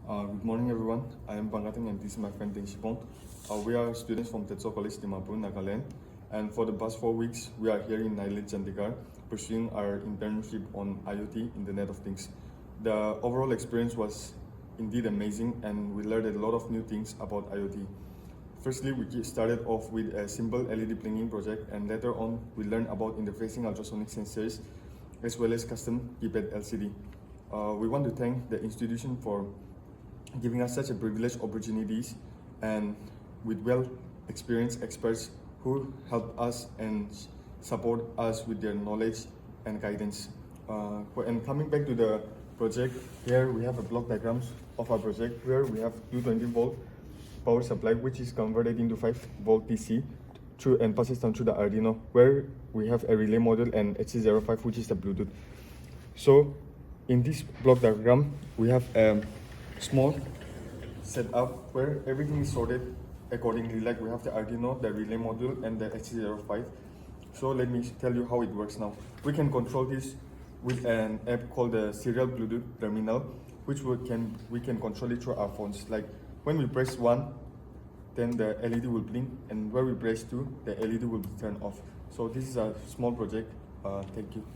Good morning, everyone. I am Pangateng and this is my friend Deng Shipong. We are students from Tetsuo College, Dimapur, Nagaland. And for the past 4 weeks, we are here in NILIT, Chandigarh, pursuing our internship on IoT, Internet of Things. The overall experience was indeed amazing, and we learned a lot of new things about IoT. Firstly, we started off with a simple LED blinking project, and later on, we learned about interfacing ultrasonic sensors as well as custom keypad LCD. We want to thank the institution for giving us such a privileged opportunities and with well-experienced experts who help us and support us with their knowledge and guidance. And coming back to the project, here we have a block diagrams of our project where we have 220-volt power supply which is converted into 5-volt DC through and passes down through the Arduino, where we have a relay module and HC05 which is the Bluetooth. So in this block diagram, we have a small setup where everything is sorted accordingly. Like we have the Arduino, the relay module, and the HC05. So let me tell you how it works now. We can control this with an app called the Serial Bluetooth Terminal, which we can control it through our phones. Like when we press 1, then the LED will blink, and when we press 2, the LED will be turned off. So this is a small project. Thank you.